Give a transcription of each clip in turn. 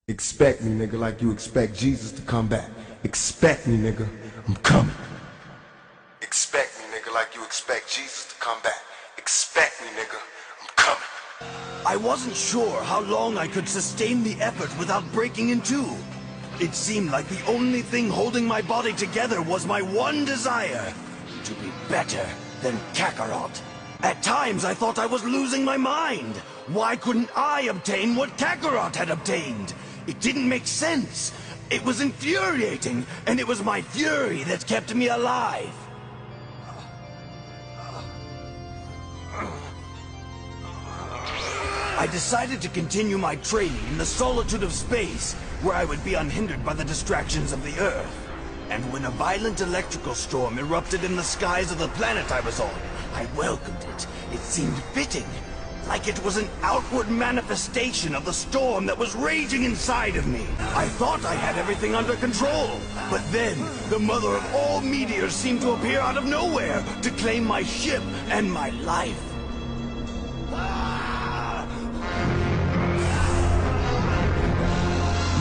Expect me, nigga, like you expect Jesus to come back. Expect me, nigga, I'm coming. Expect me, nigga, like you expect Jesus to come back. Expect me, nigga, I'm coming. I wasn't sure how long I could sustain the effort without breaking in two. It seemed like the only thing holding my body together was my one desire, to be better than Kakarot. At times I thought I was losing my mind. Why couldn't I obtain what Kakarot had obtained? It didn't make sense. It was infuriating, and it was my fury that kept me alive. I decided to continue my training in the solitude of space, where I would be unhindered by the distractions of the Earth. And when a violent electrical storm erupted in the skies of the planet I was on, I welcomed it. It seemed fitting, like it was an outward manifestation of the storm that was raging inside of me. I thought I had everything under control, but then the mother of all meteors seemed to appear out of nowhere to claim my ship and my life.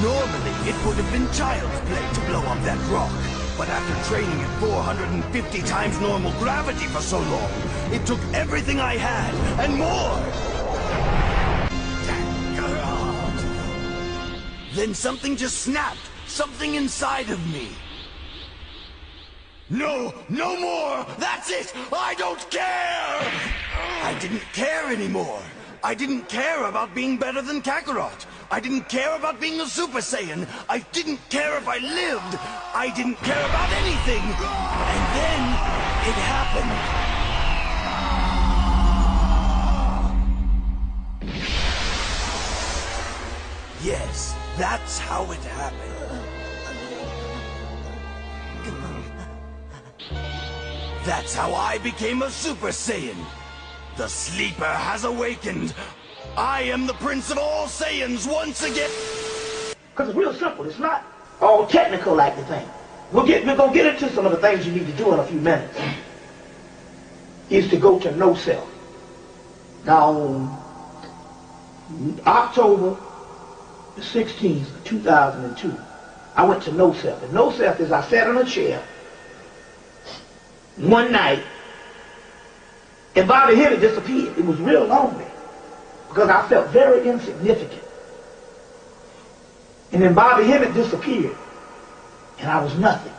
Normally, it would have been child's play to blow up that rock. But after training at 450 times normal gravity for so long, it took everything I had, and more! Then something just snapped. Something inside of me. No! No more! That's it! I don't care! I didn't care anymore. I didn't care about being better than Kakarot. I didn't care about being a Super Saiyan. I didn't care if I lived. I didn't care about anything. And then it happened. Yes, that's how it happened. That's how I became a Super Saiyan. The sleeper has awakened. I am the Prince of all Saiyans once again. Because it's real simple. It's not all technical like the thing. We're going to get into some of the things you need to do in a few minutes. Is to go to no self. Now, October the 16th, 2002, I went to no self. And no self is I sat on a chair one night and Bobby Hemmett disappeared. It was real lonely because I felt very insignificant. And then Bobby Hemmett disappeared and I was nothing.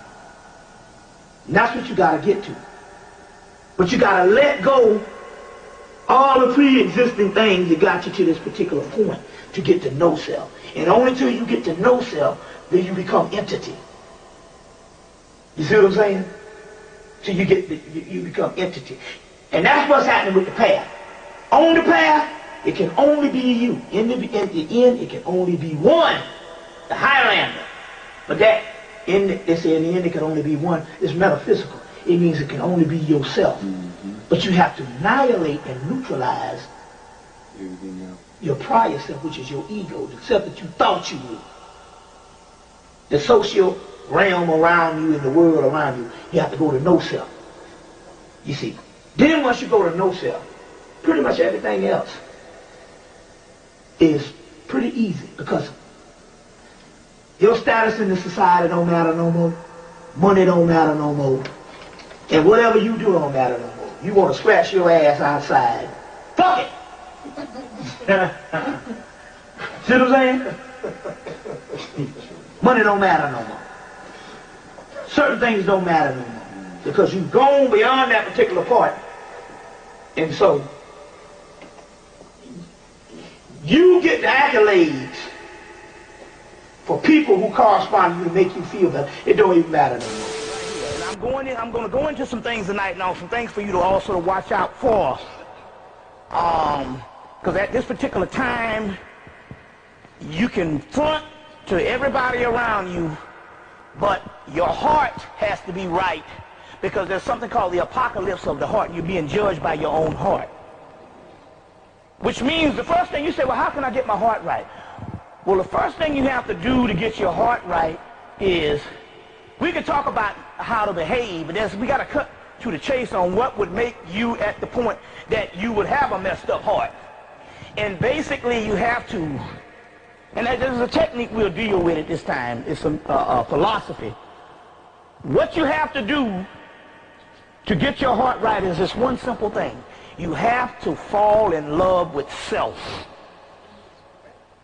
And that's what you got to get to. But you got to let go all the pre-existing things that got you to this particular point to get to no self. And only till you get to no self, then you become entity. You see what I'm saying? Till you become entity. And that's what's happening with the path. On the path, it can only be you. In the end, it can only be one. The Highlander. But that, they say in the end, it can only be one. It's metaphysical. It means it can only be yourself. Mm-hmm. But you have to annihilate and neutralize your prior self, which is your ego, the self that you thought you were. The social realm around you and the world around you, you have to go to no self. You see. Then once you go to no self, pretty much everything else is pretty easy because your status in the society don't matter no more. Money don't matter no more. And whatever you do don't matter no more. You want to scratch your ass outside. Fuck it! See what I'm saying? Money don't matter no more. Certain things don't matter no more. Because you've gone beyond that particular part. And so, you get the accolades for people who correspond to you to make you feel better. It don't even matter no more. And I'm going to go into some things tonight now, some things for you to also watch out for. Because at this particular time, you can front to everybody around you, but your heart has to be right. Because there's something called the apocalypse of the heart. You're being judged by your own heart. Which means the first thing you say, well, how can I get my heart right? Well, the first thing you have to do to get your heart right is, we can talk about how to behave, but we got to cut to the chase on what would make you at the point that you would have a messed up heart. And basically you have to And there's a technique we'll deal with at this time. It's a philosophy. What you have to do to get your heart right is this one simple thing. You have to fall in love with self.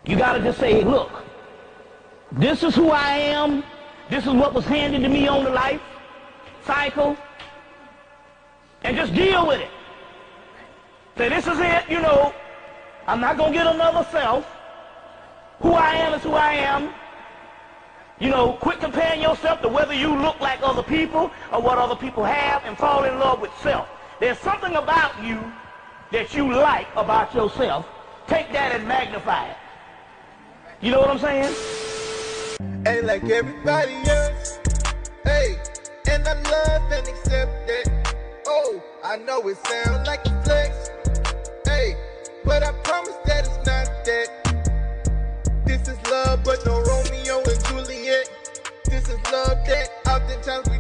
You got to just say, look, this is who I am. This is what was handed to me on the life cycle. And just deal with it. Say, this is it, you know. I'm not going to get another self. Who I am is who I am. You know, quit comparing yourself to whether you look like other people or what other people have, and fall in love with self. There's something about you that you like about yourself. Take that and magnify it. You know what I'm saying? Ain't like everybody else. Hey, and I love and accept that. Oh, I know it sounds like a flex. Hey, but I promise that it's not that. This is love, but no Romeo and Juliet. This is love that oftentimes we